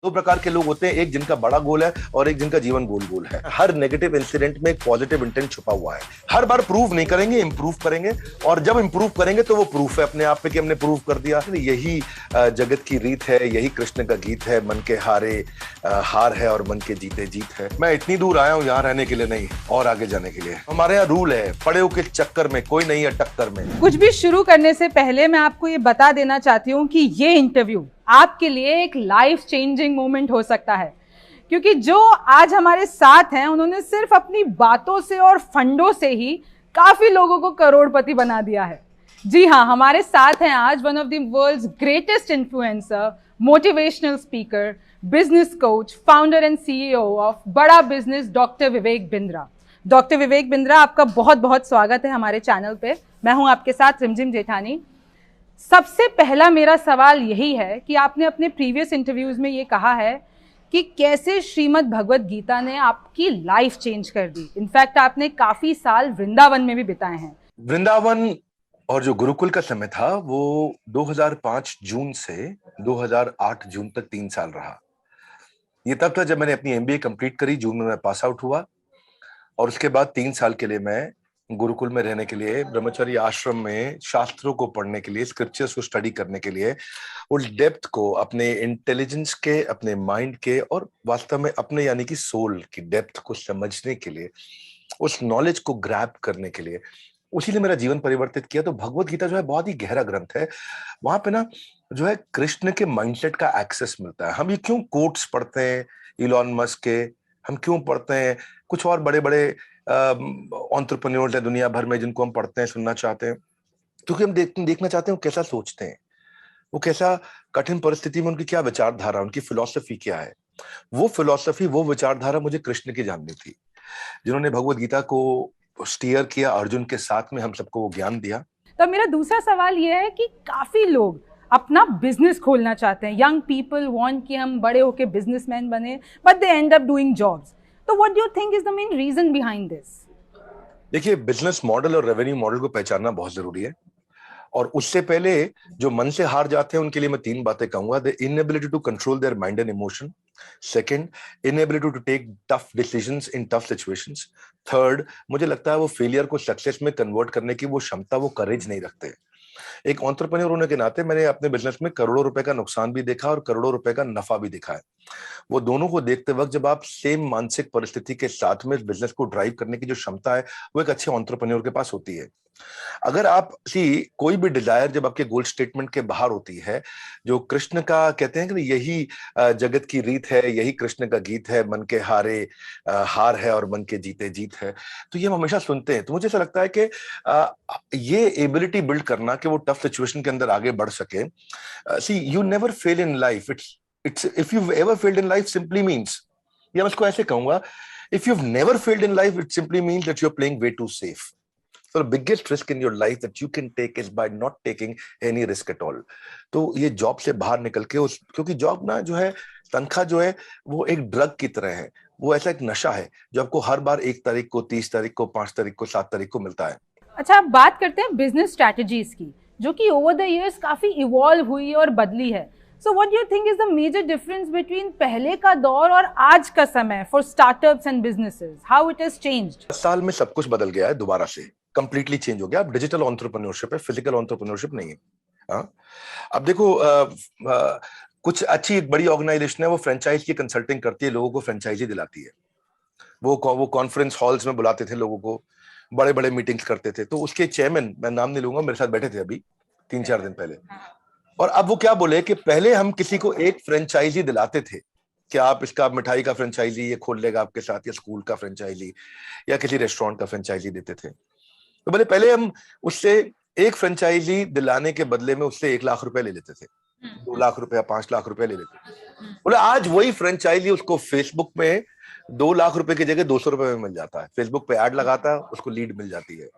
दो प्रकार के लोग होते हैं, एक जिनका बड़ा गोल है और एक जिनका जीवन गोल गोल है। हर नेगेटिव इंसिडेंट में एक पॉजिटिव इंटेंट छुपा हुआ है। हर बार प्रूव नहीं करेंगे, इंप्रूव करेंगे, और जब इंप्रूव करेंगे तो वो प्रूफ है अपने आप पे कि हमने प्रूव कर दिया। यही जगत की रीत है, यही कृष्ण का गीत है, मन के हारे हार है और मन के जीते जीत है। मैं इतनी दूर आया हूँ यहाँ रहने के लिए नहीं, और आगे जाने के लिए। हमारे यहाँ रूल है, पड़े हो के चक्कर में कोई नहीं है टक्कर में। कुछ भी शुरू करने से पहले मैं आपको ये बता देना चाहती हूँ कि ये इंटरव्यू आपके लिए एक लाइफ चेंजिंग मोमेंट हो सकता है, क्योंकि जो आज हमारे साथ हैं उन्होंने सिर्फ अपनी बातों से और फंडों से ही काफी लोगों को करोड़पति बना दिया है। जी हाँ, हमारे साथ हैं आज one of the world's greatest influencer, motivational speaker, business coach, founder and CEO of Bada Business, doctor Vivek Bindra. Doctor Vivek Bindra, आपका बहुत बहुत स्वागत है हमारे चैनल पे। मैं हूं आपके साथ रिमझिम जेठानी। सबसे पहला मेरा सवाल यही है कि आपने अपने प्रीवियस इंटरव्यूज में ये कहा है कि कैसे श्रीमद् भगवत गीता ने आपकी लाइफ चेंज कर दी। इनफैक्ट आपने काफी साल वृंदावन में भी बिताए हैं। वृंदावन और जो गुरुकुल का समय था वो 2005 जून से 2008 जून तक 3 साल रहा। ये तब था जब मैंने अपनी एमबीए कंप्लीट करी, जून में मैं पास आउट हुआ, और उसके बाद 3 साल के लिए मैं गुरुकुल में रहने के लिए, ब्रह्मचर्य आश्रम में शास्त्रों को पढ़ने के लिए, स्क्रिप्चर्स को स्टडी करने के लिए, उस डेप्थ को अपने इंटेलिजेंस के, अपने माइंड के, और वास्तव में अपने यानी कि सोल की डेप्थ को समझने के लिए, उस नॉलेज को ग्रैब करने के लिए, उसी ने मेरा जीवन परिवर्तित किया। तो भगवत गीता जो है बहुत ही गहरा ग्रंथ है। वहां पे ना जो है कृष्ण के माइंडसेट का एक्सेस मिलता है। हम ये क्यों कोट्स पढ़ते हैं इलॉन मस्क के, हम क्यों पढ़ते हैं कुछ और बड़े बड़े एंटरप्रेन्योर्स है दुनिया भर में जिनको हम पढ़ते हैं, सुनना चाहते हैं, क्योंकि हम देखना चाहते हैं वो कैसा सोचते हैं, वो कैसा कठिन परिस्थिति में उनकी क्या विचारधारा, उनकी फिलॉसफी क्या है। वो फिलॉसफी, वो विचारधारा मुझे कृष्ण की जाननी थी, जिन्होंने भगवत गीता को स्टीयर किया, अर्जुन के साथ में हम सबको वो ज्ञान दिया। तो मेरा दूसरा सवाल यह है कि काफी लोग अपना बिजनेस खोलना चाहते हैं। यंग पीपल वांट कि हम बड़े होके बिजनेसमैन बने, but they end up doing jobs. तो what do you think is the main reason behind this? देखिए, बिजनेस मॉडल और रेवेन्यू मॉडल को पहचानना बहुत जरूरी है, और उससे पहले जो मन से हार जाते हैं उनके लिए मैं 3 बातें कहूंगा। The inability to control their mind and emotion, second inability to take tough decisions in tough situations, third मुझे लगता है वो फेलियर को सक्सेस में कन्वर्ट करने की वो क्षमता, वो करेज नहीं रखते। एक एंटरप्रेन्योर होने के नाते मैंने अपने बिजनेस में करोड़ों रुपए का नुकसान भी देखा और करोड़ों रुपए का नफा भी देखा है। वो दोनों को देखते वक्त जब आप सेम मानसिक परिस्थिति के साथ में बिजनेस को ड्राइव करने की जो क्षमता है वो एक अच्छे एंटरप्रेन्योर के पास होती है। अगर आप कोई भी डिजायर जब आपके गोल स्टेटमेंट के बाहर होती है, जो कृष्ण का कहते हैं कि यही जगत की रीत है, यही कृष्ण का गीत है, मन के हारे हार है और मन के जीते जीत है, तो ये हम हमेशा सुनते हैं। तो मुझे ऐसा लगता है कि ये एबिलिटी बिल्ड करना कि वो टफ सिचुएशन के अंदर आगे बढ़ सके। See you never fail in life, it's if you ever failed in life simply means, या मैं इसको ऐसे कहूंगा, if you never failed in life it simply means that you are playing way too safe. So the biggest risk in your life that you can take is by not taking any risk at all. तो ये job से बाहर निकल के क्योंकि job ना जो है, तनख्वाह जो है वो एक ड्रग की तरह है, वो ऐसा एक नशा है जो आपको हर बार 1 तारीख को, 30 तारीख को, 5 तारीख को, 7 तारीख को मिलता है। अच्छा, अब बात करते हैं बिजनेस स्ट्रैटेजीज की, जो कि ओवर द इयर्स काफी इवॉल्व हुई और बदली है। So what do you think is the major difference between पहले का दौर और आज का समय for startups and businesses? How it has changed? साल में सब कुछ बदल गया है, दोबारा से कंप्लीटली चेंज हो गया। अब डिजिटल एंटरप्रेन्योरशिप है, फिजिकल एंटरप्रेन्योरशिप नहीं है। हाँ, अब देखो कुछ अच्छी एक बड़ी ऑर्गेनाइजेशन है, वो फ्रेंचाइज की कंसल्टिंग करती है, लोगों को फ्रेंचाइजी दिलाती है। वो कॉन्फ्रेंस हॉल्स में बुलाते थे लोगों को, बड़े बड़े मीटिंग्स करते थे। तो उसके चेयरमैन, मैं नाम नहीं लूंगा, मेरे साथ बैठे थे अभी 3-4 दिन पहले, और अब वो क्या बोले कि पहले हम किसी को एक फ्रेंचाइजी दिलाते थे कि आप इसका मिठाई का फ्रेंचाइजी ये खोल लेगा आपके साथ, या स्कूल का फ्रेंचाइजी, या किसी रेस्टोरेंट का फ्रेंचाइजी देते थे। तो बोले पहले हम उससे एक फ्रेंचाइजी दिलाने के बदले में उससे 1 लाख रुपए ले लेते थे, 2 लाख रुपया, 5 लाख रुपए ले लेते थे। बोले आज वही फ्रेंचाइजी उसको फेसबुक में 2 लाख रुपए की जगह 200 रुपए में मिल जाता है। फेसबुक पे ऐड लगाता है, उसको लीड मिल जाती है।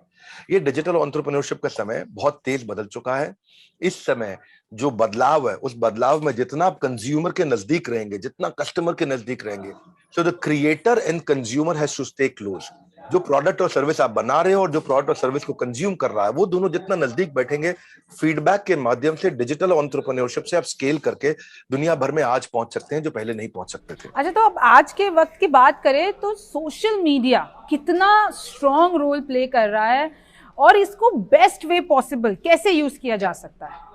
ये डिजिटल एंटरप्रेन्योरशिप का समय बहुत तेज बदल चुका है। इस समय जो बदलाव है, उस बदलाव में जितना आप कंज्यूमर के नजदीक रहेंगे, जितना कस्टमर के नजदीक रहेंगे, so the creator and consumer has to stay close. जो प्रोडक्ट और सर्विस आप बना रहे हो और जो प्रोडक्ट और सर्विस को कंज्यूम कर रहा है, वो दोनों जितना नजदीक बैठेंगे, फीडबैक के माध्यम से डिजिटल एंटरप्रेन्योरशिप से आप स्केल करके दुनिया भर में आज पहुंच सकते हैं जो पहले नहीं पहुंच सकते थे। अच्छा, तो अब आज के वक्त की बात करें तो सोशल मीडिया कितना स्ट्रॉन्ग रोल प्ले कर रहा है और इसको बेस्ट वे पॉसिबल कैसे यूज किया जा सकता है?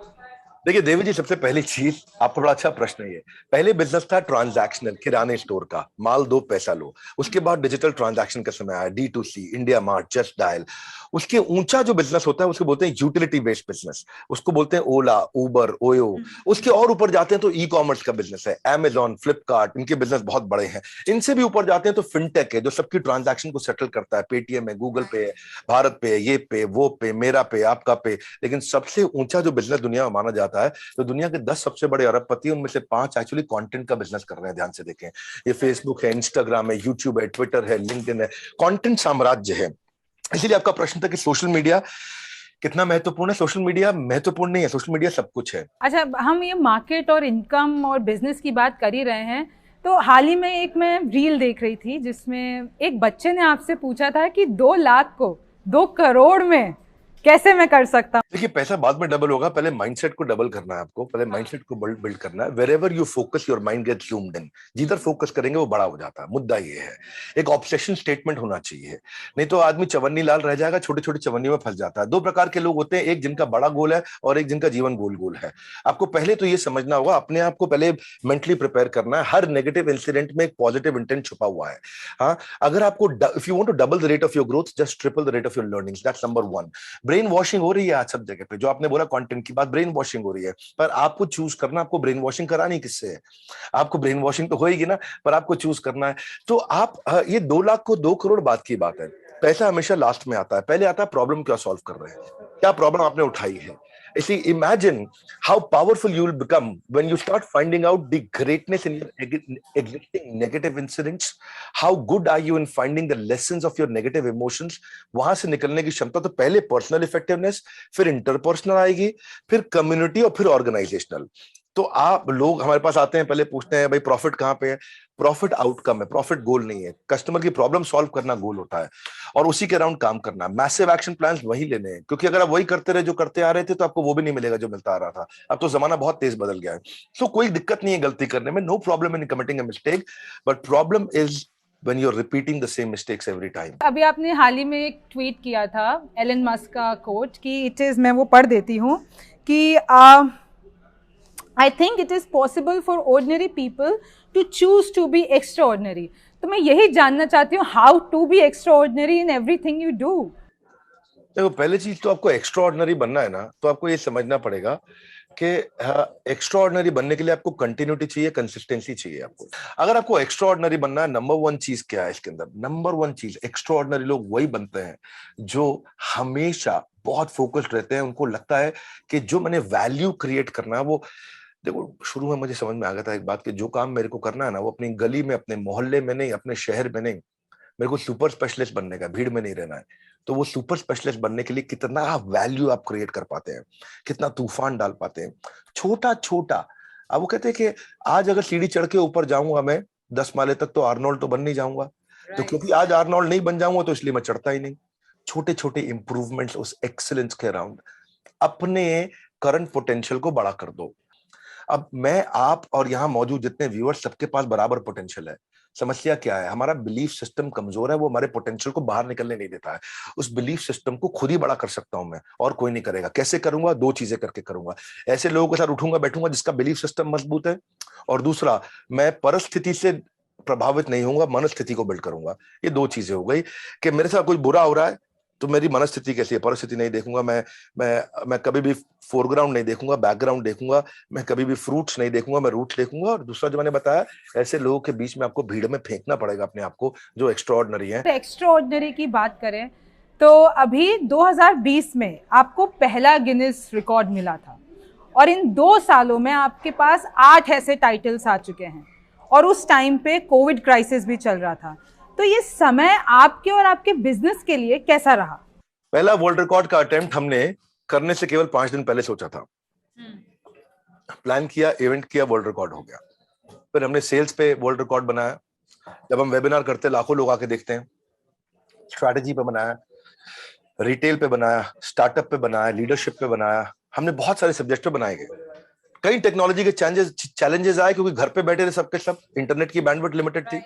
देखिए देवी जी, सबसे पहली चीज, आपका बड़ा अच्छा प्रश्न है ये। पहले बिजनेस था ट्रांजैक्शनल, किराने स्टोर का, माल दो पैसा लो। उसके बाद डिजिटल ट्रांजैक्शन का समय आया, D2C, India mart, just dial. उसके ऊंचा जो बिजनेस होता है उसको बोलते हैं यूटिलिटी बेस्ड बिजनेस, उसको बोलते हैं ओला, उबर, ओयो। उसके और ऊपर जाते हैं तो ई कॉमर्स का बिजनेस है, Amazon, फ्लिपकार्ट, इनके बिजनेस बहुत बड़े हैं। इनसे भी ऊपर जाते हैं तो फिनटेक है, जो सबकी ट्रांजैक्शन को सेटल करता है, पेटीएम है, गूगल पे है, भारत पे है, ये पे, वो पे, मेरा पे, आपका पे। लेकिन सबसे ऊंचा जो बिजनेस दुनिया में माना जाता है, तो दुनिया के 10 सबसे बड़े अरबपति, उनमें से 5 एक्चुअली कंटेंट का बिजनेस कर रहे हैं। ध्यान से देखें, ये फेसबुक है, इंस्टाग्राम है, यूट्यूब है, ट्विटर है, लिंक्डइन है, कंटेंट साम्राज्य है। इसीलिए आपका प्रश्न था कि सोशल मीडिया कितना महत्वपूर्ण है। सोशल मीडिया महत्वपूर्ण नहीं है, सोशल मीडिया सब कुछ है। अच्छा, हम ये मार्केट और इनकम और बिजनेस की बात कर ही रहे हैं, तो हाल ही में एक मैं रील देख रही थी जिसमें एक बच्चे ने आपसे पूछा था कि 2 लाख को 2 करोड़ में कैसे मैं कर सकता हूँ? देखिए, पैसा बाद में डबल होगा, पहले माइंडसेट को डबल करना है आपको, पहले माइंडसेट को बिल्ड करना है। Wherever you focus your mind gets zoomed in. जिधर फोकस करेंगे वो बड़ा हो जाता है। मुद्दा ये है, एक ऑब्सेशन स्टेटमेंट होना चाहिए, नहीं तो आदमी चवन्नी लाल रह जाएगा, छोटे छोटे चवन्नी में फंस जाता है। 2 प्रकार के लोग होते हैं, एक जिनका बड़ा गोल है और एक जिनका जीवन गोल गोल है। आपको पहले तो ये समझना होगा, अपने आप को पहले मेंटली प्रिपेयर करना है। हर नेगेटिव इंसिडेंट में एक पॉजिटिव इंटेंट छुपा हुआ है। हाँ, अगर आपको, if you want to double the rate of your growth, just triple the rate of your learnings. That's number 1। Brain washing हो रही है आज सब जगह पे, जो आपने बोला कंटेंट की बात, ब्रेन वॉशिंग हो रही है, पर आपको चूज करना, आपको ब्रेन वॉशिंग करानी किससे है। आपको ब्रेन वॉशिंग तो होएगी ना, पर आपको चूज करना है। तो आप, ये 2 लाख को 2 करोड़ बात की बात है। पैसा हमेशा लास्ट में आता है, पहले आता है प्रॉब्लम क्या सॉल्व कर रहे हैं, क्या प्रॉब्लम आपने उठाई है। इसलिए imagine how powerful you will become when you start finding out the greatness in your existing negative incidents. How good are you in finding the lessons of your negative emotions. वहां से निकलने की क्षमता, तो पहले पर्सनल इफेक्टिवनेस, फिर interpersonal आएगी, फिर कम्युनिटी और फिर ऑर्गेनाइजेशनल। तो आप लोग हमारे पास आते हैं, पहले पूछते हैं भाई प्रॉफिट कहां पे है। प्रॉफिट आउटकम है, प्रॉफिट गोल नहीं है। कस्टमर की प्रॉब्लम सॉल्व करना गोल होता है और उसी के अराउंड काम करना। मैसिव एक्शन प्लान्स वही लेने हैं, क्योंकि अगर आप वही करते रहे जो करते आ रहे थे तो आपको वो भी नहीं मिलेगा जो मिलता आ रहा था। अब तो जमाना बहुत तेज बदल गया है। सो कोई दिक्कत नहीं है गलती करने में, no problem in committing a mistake, but problem is when you're repeating the same mistakes every time। अभी आपने हाल ही में एक ट्वीट किया था एलन मस्क का कोट कि इट इज, मैं वो पढ़ देती हूँ कि I think it is possible for ordinary people to choose to be extraordinary. तो मैं यही जानना चाहती हूँ, how to be extraordinary in everything you do. देखो, पहले चीज तो आपको एक्स्ट्रा ऑर्डिनरी बनना है ना, तो आपको ये समझना पड़ेगा कि एक्स्ट्रा ऑर्डिनरी बनने के लिए आपको कंटिन्यूटी चाहिए, कंसिस्टेंसी चाहिए आपको। अगर आपको एक्स्ट्रा ऑर्डिनरी बनना है, नंबर 1 चीज क्या है इसके अंदर, नंबर 1 चीज, एक्स्ट्रा ऑर्डिनरी लोग वही बनते हैं जो हमेशा बहुत फोकस्ड रहते हैं। उनको लगता है कि जो मैंने वैल्यू क्रिएट करना है वो, देखो शुरू में मुझे समझ में आ गया था एक बात कि जो काम मेरे को करना है ना, वो अपनी गली में, अपने मोहल्ले में नहीं, अपने शहर में नहीं, मेरे को सुपर स्पेशलिस्ट बनने का, भीड़ में नहीं रहना है। तो वो सुपर स्पेशलिस्ट बनने के लिए कितना वैल्यू आप क्रिएट कर पाते हैं, कितना तूफान डाल पाते हैं, छोटा छोटा। अब वो कहते हैं कि आज अगर सीढ़ी चढ़ के ऊपर जाऊंगा मैं 10 माले तक, तो आर्नोल्ड तो बन नहीं जाऊंगा। तो क्योंकि आज आर्नोल्ड नहीं बन जाऊंगा, तो इसलिए मैं चढ़ता ही नहीं। छोटे छोटे इंप्रूवमेंट्स उस एक्सीलेंस के अराउंड, अपने करंट पोटेंशियल को बड़ा कर दो। अब मैं, आप और यहाँ मौजूद जितने व्यूअर्स, सबके पास बराबर पोटेंशियल है। समस्या क्या है, हमारा बिलीफ सिस्टम कमजोर है, वो हमारे पोटेंशियल को बाहर निकलने नहीं देता है। उस बिलीफ सिस्टम को खुद ही बड़ा कर सकता हूं मैं, और कोई नहीं करेगा। कैसे करूंगा? 2 चीजें करके करूंगा। ऐसे लोगों के साथ उठूंगा बैठूंगा जिसका बिलीफ सिस्टम मजबूत है, और दूसरा, मैं परिस्थिति से प्रभावित नहीं होऊंगा, मनस्थिति को बिल्ड करूंगा। ये 2 चीजें हो गई कि मेरे साथ कुछ बुरा हो रहा है तो मेरी मनस्थिति कैसी है, परिस्थिति नहीं देखूंगा मैं कभी भी फोरग्राउंड नहीं देखूंगा, बैकग्राउंड देखूंगा। मैं कभी भी फ्रूट्स नहीं देखूंगा, मैं रूट देखूंगा। और दूसरा जो मैंने बताया, ऐसे लोगों के बीच में आपको भीड़ में फेंकना पड़ेगा अपने आप को, जो एक्स्ट्रा ऑर्डिनरी है। एक्स्ट्रा ऑर्डिनरी की बात करें तो अभी 2020 में आपको पहला गिनीज रिकॉर्ड मिला था, और इन 2 सालों में आपके पास 8 ऐसे टाइटल्स आ चुके हैं, और उस टाइम पे कोविड क्राइसिस भी चल रहा था। तो ये समय आपके और आपके बिजनेस के लिए कैसा रहा? पहला वर्ल्ड रिकॉर्ड का अटेम्प्ट हमने करने से केवल 5 दिन पहले सोचा था, प्लान किया, इवेंट किया, वर्ल्ड रिकॉर्ड हो गया। फिर हमने सेल्स पे वर्ल्ड रिकॉर्ड बनाया। जब हम वेबिनार करते, लाखों लोग आके देखते हैं, स्ट्रैटेजी पे बनाया, रिटेल पे बनाया, स्टार्टअप पे बनाया, लीडरशिप पे बनाया, हमने बहुत सारे सब्जेक्ट पे बनाए गए। कई टेक्नोलॉजी के चैलेंजेस आए क्योंकि घर पे बैठे थे सबके सब, इंटरनेट की बैंडविड्थ लिमिटेड थी,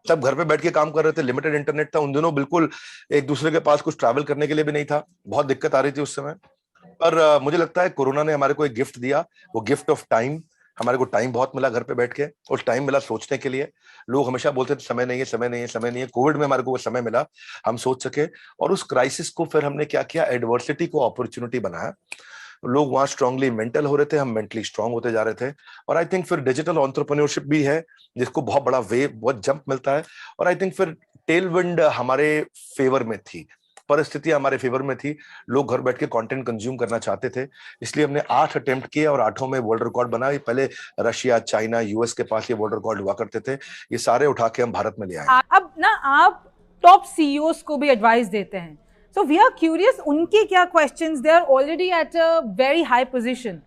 सब घर पे बैठ के काम कर रहे थे, लिमिटेड इंटरनेट था उन दिनों, बिल्कुल एक दूसरे के पास कुछ ट्रैवल करने के लिए भी नहीं था, बहुत दिक्कत आ रही थी उस समय। पर मुझे लगता है कोरोना ने हमारे को एक गिफ्ट दिया, वो गिफ्ट ऑफ टाइम। हमारे को टाइम बहुत मिला घर पे बैठ के, और टाइम मिला सोचने के लिए। लोग हमेशा बोलते थे समय नहीं है, समय नहीं है, समय नहीं है। कोविड में हमारे को वो समय मिला, हम सोच सके, और उस क्राइसिस को फिर हमने क्या किया, एडवर्सिटी को अपॉर्चुनिटी बनाया। लोग वहां स्ट्रांगली मेंटल हो रहे थे, हम मेंटली स्ट्रांग होते जा रहे थे। और आई थिंक फिर डिजिटल एंटरप्रेन्योरशिप भी है जिसको बहुत बड़ा वेव, बहुत जंप मिलता है। और आई थिंक फिर टेल विंड हमारे फेवर में थी, परिस्थितियां हमारे फेवर में थी, लोग घर बैठ के कंटेंट कंज्यूम करना चाहते थे। इसलिए हमने 8 अटेम्प्ट किए और 8 में वर्ल्ड रिकॉर्ड बना। ये पहले रशिया, चाइना, यूएस के पास ये वर्ल्ड रिकॉर्ड हुआ करते थे, ये सारे उठा के हम भारत में ले आए। अब ना आप टॉप सीईओज को भी एडवाइस देते हैं, सो वी आर क्यूरियस उनके क्या questions, they are already at a very high position,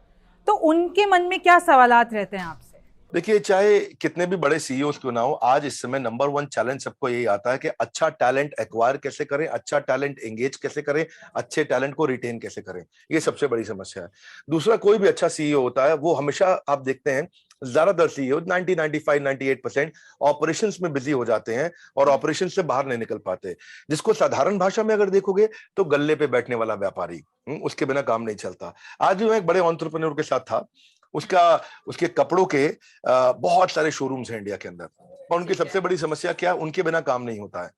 तो उनके मन में क्या सवालात रहते हैं आपसे? देखिए, चाहे कितने भी बड़े सीईओ क्यों ना हो, आज इस समय नंबर 1 चैलेंज सबको यही आता है कि अच्छा टैलेंट एक्वायर कैसे करें, अच्छा टैलेंट एंगेज कैसे करें, अच्छे टैलेंट को रिटेन कैसे करें। ये सबसे बड़ी समस्या है। दूसरा, कोई भी अच्छा सीईओ होता है वो हमेशा, आप देखते हैं ज्यादातर सीईओ 90, 95, 98% ऑपरेशंस में बिजी हो जाते हैं और ऑपरेशन से बाहर नहीं निकल पाते। जिसको साधारण भाषा में अगर देखोगे तो गल्ले पे बैठने वाला व्यापारी, उसके बिना काम नहीं चलता। आज भी मैं एक बड़े एंटरप्रेन्योर के साथ था, उसके कपड़ों के बहुत सारे शोरूम्स हैं इंडिया के अंदर, और उनकी सबसे बड़ी समस्या क्या है, उनके बिना काम नहीं होता है।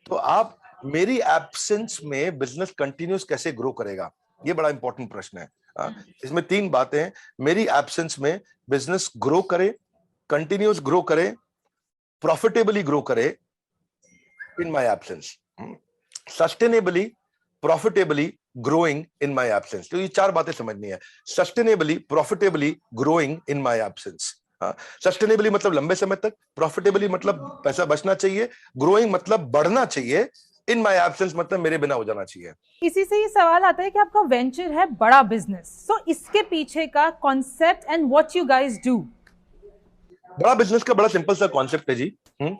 तो आप, मेरी एब्सेंस में बिजनेस कंटिन्यूस कैसे ग्रो करेगा, ये बड़ा इंपॉर्टेंट प्रश्न है। इसमें 3 बातें हैं। मेरी एब्सेंस में बिजनेस ग्रो करे, कंटिन्यूस ग्रो करे, प्रॉफिटेबली ग्रो करे in my absence, sustainably, profitably growing in my absence. तो ये 4 बातें समझनी है। Sustainably, profitably growing in my absence. Sustainably मतलब लंबे समय तक, प्रॉफिटेबली मतलब पैसा बचना चाहिए, ग्रोइंग मतलब बढ़ना चाहिए, इन माय एब्सेंस मतलब मेरे बिना हो जाना चाहिए। इसी से ये सवाल आता है कि आपका वेंचर है बड़ा बिजनेस, सो इसके पीछे का concept and what you guys do. बड़ा बिजनेस का बड़ा सिंपल सा कॉन्सेप्ट है जी।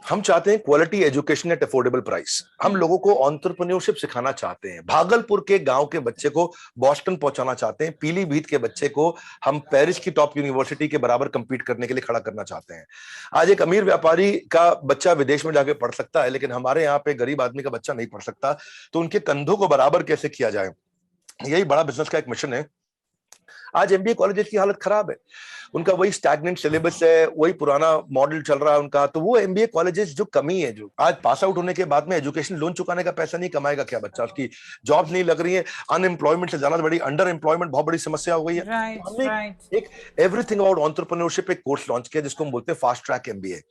हम चाहते हैं quality education at affordable price. हम लोगों को एंटरप्रेन्योरशिप सिखाना चाहते हैं। भागलपुर के गांव के बच्चे को बॉस्टन पहुंचाना चाहते हैं, पीलीभीत के बच्चे को हम पेरिस की टॉप यूनिवर्सिटी के बराबर कंपीट करने के लिए खड़ा करना चाहते हैं। आज एक अमीर व्यापारी का बच्चा विदेश में जाके पढ़ सकता है, लेकिन हमारे यहाँ पे गरीब आदमी का बच्चा नहीं पढ़ सकता। तो उनके कंधों को बराबर कैसे किया जाए, यही बड़ा बिजनेस का एक मिशन है। आज एमबीए कॉलेजेस की हालत खराब है, उनका वही स्टैग्नेंट सिलेबस है, वही पुराना मॉडल चल रहा है उनका। तो वो एमबीए कॉलेजेस जो कमी है, जो आज पास आउट होने के बाद में एजुकेशन लोन चुकाने का पैसा नहीं कमाएगा क्या बच्चा, उसकी जॉब नहीं लग रही है, अनएम्प्लॉयमेंट से ज्यादा बड़ी अंडर एम्प्लॉयमेंट बहुत बड़ी समस्या हो गई है। हमने एक एवरीथिंग अबाउट एंटरप्रेन्योरशिप एक कोर्स लॉन्च किया जिसको हम बोलते हैं फास्ट ट्रैक एमबीए,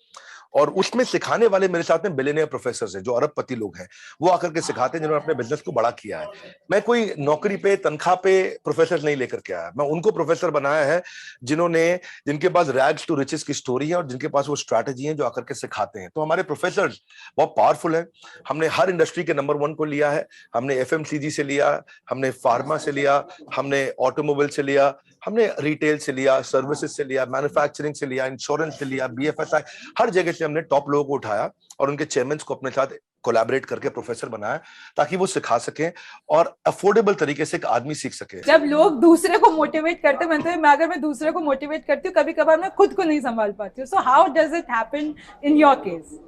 और उसमें सिखाने वाले मेरे साथ में बिलियनियर प्रोफेसर हैं जो अरबपति लोग हैं, वो आकर के सिखाते हैं जिन्होंने अपने बिजनेस को बड़ा किया है। मैं कोई नौकरी पे, तनख्वाह पे प्रोफेसर नहीं लेकर के आया, मैं उनको प्रोफेसर बनाया है जिनके पास रैग्स टू रिचेस की स्टोरी है और जिनके पास वो स्ट्रैटेजी है जो आकर के सिखाते हैं। तो हमारे प्रोफेसर बहुत पावरफुल है। हमने हर इंडस्ट्री के नंबर 1 को लिया है, हमने एफएमसीजी से लिया, हमने फार्मा से लिया, हमने ऑटोमोबाइल से लिया, हमने रिटेल से लिया, सर्विसेज से लिया, मैन्युफैक्चरिंग से लिया, इंश्योरेंस से लिया, बीएफएसआई, हर जगह से हमने टॉप लोगों को उठाया और उनके चेयरमैन को अपने साथ कोलैबोरेट करके प्रोफेसर बनाया ताकि वो सिखा सकें और अफोर्डेबल तरीके से एक आदमी सीख सके। जब लोग दूसरे को मोटिवेट करते हैं, अगर मैं दूसरे को मोटिवेट करती हूँ, कभी कभार मैं खुद को नहीं संभाल पाती हूँ। So how does it happen in your case?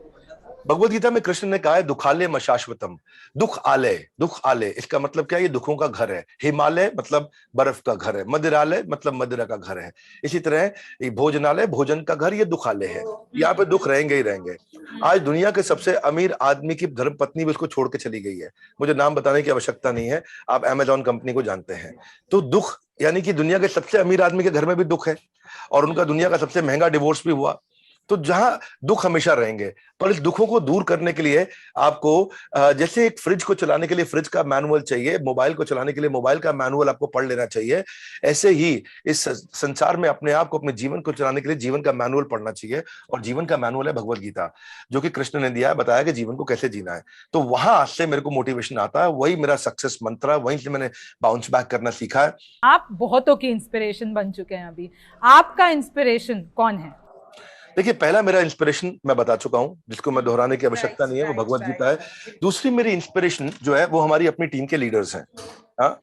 Bhagavad Gita में कृष्ण ने कहा है दुखालय मशाश्वतम, दुख आलय, दुख आलय इसका मतलब क्या है, ये दुखों का घर है। हिमालय मतलब बर्फ का घर है, मदिरालय मतलब मदिरा का घर है। इसी तरह ये भोजनालय, भोजन का घर, ये दुखालय है, यहाँ पे दुख रहेंगे ही रहेंगे। आज दुनिया के सबसे अमीर आदमी की धर्मपत्नी भी उसको छोड़ के चली गई है, मुझे नाम बताने की आवश्यकता नहीं है, आप अमेजॉन कंपनी को जानते हैं। तो दुख, यानी कि दुनिया के सबसे अमीर आदमी के घर में भी दुख है और उनका दुनिया का सबसे महंगा डिवोर्स भी हुआ। तो जहां दुख हमेशा रहेंगे, पर इस दुखों को दूर करने के लिए आपको, जैसे एक फ्रिज को चलाने के लिए फ्रिज का मैनुअल चाहिए, मोबाइल को चलाने के लिए मोबाइल का मैनुअल आपको पढ़ लेना चाहिए, ऐसे ही इस संसार में अपने आप को, अपने जीवन को चलाने के लिए जीवन का मैनुअल पढ़ना चाहिए। और जीवन का मैनुअल है भगवद गीता, जो कि कृष्ण ने दिया है, बताया कि जीवन को कैसे जीना है। तो वहां से मेरे को मोटिवेशन आता है, वही मेरा सक्सेस मंत्र है, वहीं से मैंने बाउंस बैक करना सीखा है। आप बहुतों की इंस्पिरेशन बन चुके हैं, अभी आपका इंस्पिरेशन कौन है? देखिए, पहला मेरा इंस्पिरेशन मैं बता चुका हूं, जिसको मैं दोहराने की आवश्यकता नहीं है, वो भगवत गीता है। दूसरी मेरी इंस्पिरेशन जो है वो हमारी अपनी टीम के लीडर्स हैं, हाँ,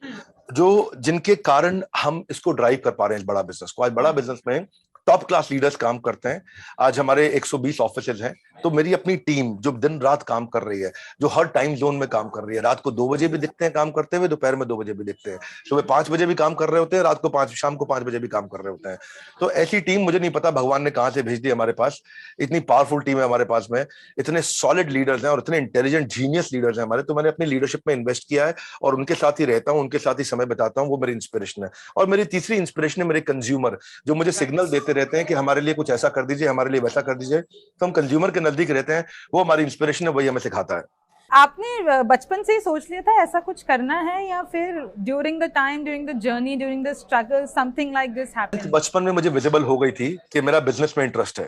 जो जिनके कारण हम इसको ड्राइव कर पा रहे हैं, इस बड़ा बिजनेस को। आज बड़ा बिजनेस में टॉप क्लास लीडर्स काम करते हैं। आज हमारे 120 ऑफिसेज हैं, तो मेरी अपनी टीम जो दिन रात काम कर रही है, जो हर टाइम जोन में काम कर रही है, रात को 2 बजे भी दिखते हैं काम करते हुए, दोपहर में 2 बजे भी दिखते हैं, सुबह 5 बजे भी काम कर रहे होते हैं, रात को 5 शाम को 5 बजे भी काम कर रहे होते हैं। तो ऐसी टीम मुझे नहीं पता भगवान ने कहां से भेज दी हमारे पास। इतनी पावरफुल टीम है हमारे पास में, इतने सॉलिड लीडर्स हैं और इतने इंटेलिजेंट जीनियस लीडर्स हैं हमारे। तो मैंने अपनी लीडरशिप में इन्वेस्ट किया है और उनके साथ ही रहता हूं, उनके साथ ही समय बिताता हूं। वो मेरी इंस्पिरेशन है। और मेरी तीसरी इंस्पिरेशन है मेरे कंज्यूमर, जो मुझे सिग्नल देते रहते हैं कि हमारे लिए कुछ ऐसा कर दीजिए, हमारे लिए वैसा कर दीजिए। तो हम कंज्यूमर के नजदीक रहते हैं, वो हमारी इंस्पिरेशन है, वही हमें सिखाता है। आपने बचपन से ही सोच लिया था ऐसा कुछ करना है, या फिर during the time, during the journey, during the struggle something like this happened? बचपन में मुझे विजिबल हो गई थी कि मेरा बिजनेस में इंटरेस्ट है।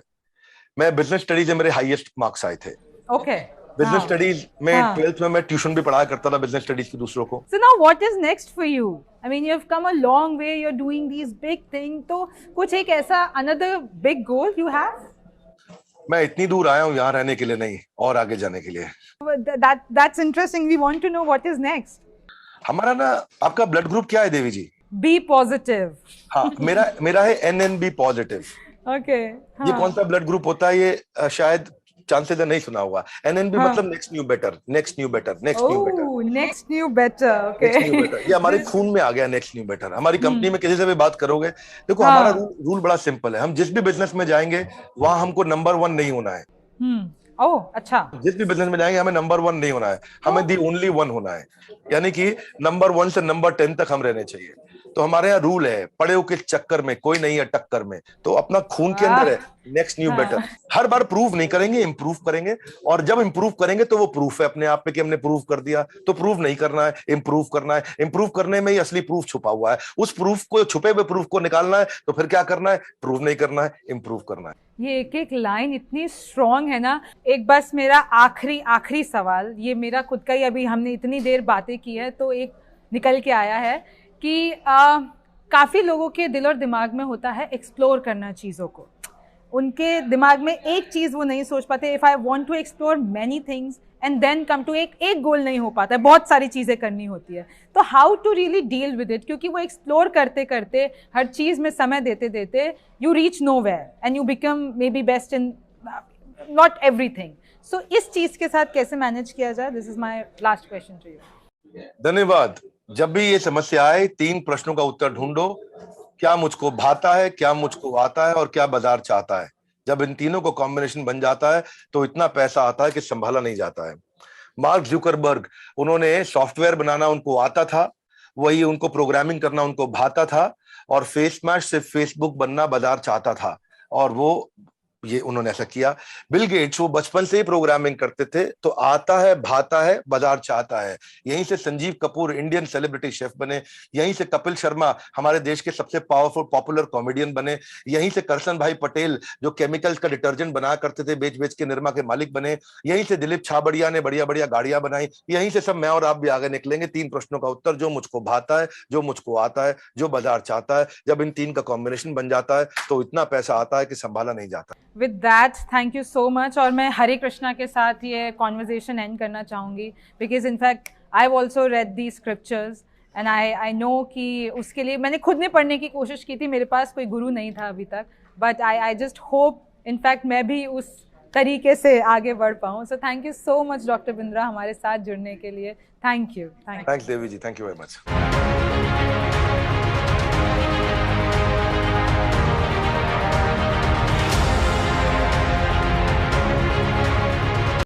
मैं बिजनेस स्टडीज में मेरे हाईएस्ट मार्क्स आए थे। ओके। बिजनेस स्टडीज में 12th में मैं ट्यूशन भी पढ़ाया करता था बिजनेस स्टडीज की दूसरों को। So now what is next for you? I mean, you've come a long way, you're doing these big things. तो कुछ एक ऐसा another big goal you have? मैं इतनी दूर आया हूँ यहाँ रहने के लिए नहीं, और आगे जाने के लिए। That's interesting. We want to know what is next. हमारा ना, आपका ब्लड ग्रुप क्या है देवी जी? B positive. हाँ, मेरा है NNB पॉजिटिव। Okay. ये कौन सा ब्लड ग्रुप होता है? ये शायद चांसेस है नहीं सुना होगा। NNB मतलब next new better, next new better, next new better, next new better. Okay. ये हमारे खून में आ गया नेक्स्ट न्यू बेटर। हमारी कंपनी में किसी से भी बात करोगे, देखो हमारा रूल बड़ा सिंपल है। हम जिस भी बिजनेस में जाएंगे वहां हमको नंबर 1 नहीं होना है। ओह, अच्छा। जिस भी बिजनेस में जाएंगे हमें नंबर 1 नहीं होना है, हमें दी ओनली 1 होना है। यानी कि नंबर 1 से नंबर 10 तक हम रहने चाहिए। तो हमारे यहाँ रूल है, पड़े के चक्कर में कोई नहीं है टक्कर में। तो अपना खून के अंदर है नेक्स्ट न्यू बेटर। हर बार प्रूव नहीं करेंगे, इंप्रूव करेंगे। और जब इंप्रूव करेंगे तो वो प्रूफ है अपने आप में कि हमने प्रूव कर दिया। तो प्रूव नहीं करना है, इंप्रूव करना है। इंप्रूव करने में ही असली प्रूफ छुपा हुआ है। उस प्रूफ को, छुपे हुए प्रूफ को निकालना है। तो फिर क्या करना है? प्रूव नहीं करना है, इंप्रूव करना है। ये एक एक लाइन इतनी स्ट्रॉन्ग है ना। एक बस मेरा आखिरी सवाल, ये मेरा खुद का ही, अभी हमने इतनी देर बातें की है तो एक निकल के आया है कि काफ़ी लोगों के दिल और दिमाग में होता है एक्सप्लोर करना चीज़ों को। उनके दिमाग में एक चीज़ वो नहीं सोच पाते। If I want to explore many things and then come to एक गोल नहीं हो पाता है, बहुत सारी चीज़ें करनी होती है। तो how to really deal with it, क्योंकि वो एक्सप्लोर करते करते, हर चीज़ में समय देते देते, you reach nowhere and you become maybe best in not everything. So इस चीज़ के साथ कैसे मैनेज किया जाए? This is my last question to you. धन्यवाद। जब भी ये समस्या आए, 3 प्रश्नों का उत्तर ढूंढो। क्या मुझको भाता है, क्या मुझको आता है, और क्या बाजार चाहता है। जब इन तीनों को कॉम्बिनेशन बन जाता है तो इतना पैसा आता है कि संभाला नहीं जाता है। मार्क जुकरबर्ग, उन्होंने सॉफ्टवेयर बनाना उनको आता था, वही उनको प्रोग्रामिंग करना उनको भाता था, और फेस मैश से फेसबुक बनना बाजार चाहता था, और वो ये उन्होंने ऐसा किया। बिल गेट्स, वो बचपन से ही प्रोग्रामिंग करते थे, तो आता है, भाता है, बाजार चाहता है। यहीं से Sanjeev Kapoor Indian celebrity chef बने। यहीं से कपिल शर्मा हमारे देश के सबसे पावरफुल पॉपुलर कॉमेडियन बने। यहीं से करसन भाई पटेल, जो केमिकल्स का डिटर्जेंट बनाया करते थे, बेच बेच के निरमा के मालिक बने। यहीं से दिलीप छाबड़िया ने बढ़िया बढ़िया गाड़ियां बनाई। यहीं से सब मैं और आप भी आगे निकलेंगे। 3 प्रश्नों का उत्तर, जो मुझको भाता है, जो मुझको आता है, जो बाजार चाहता है। जब इन 3 का कॉम्बिनेशन बन जाता है तो इतना पैसा आता है कि संभाला नहीं जाता। With that, thank you so much. और मैं हरे कृष्णा के साथ ये कॉन्वर्जेशन एंड करना चाहूँगी, because in fact I have also red the scriptures and I know कि उसके लिए मैंने खुद ने पढ़ने की कोशिश की थी। मेरे पास कोई गुरु नहीं था अभी तक, but I just hope in fact मैं भी उस तरीके से आगे बढ़ पाऊँ। So thank you so much doctor Bindra हमारे साथ जुड़ने के लिए। Thank you. Thanks Devi ji, thank you very much.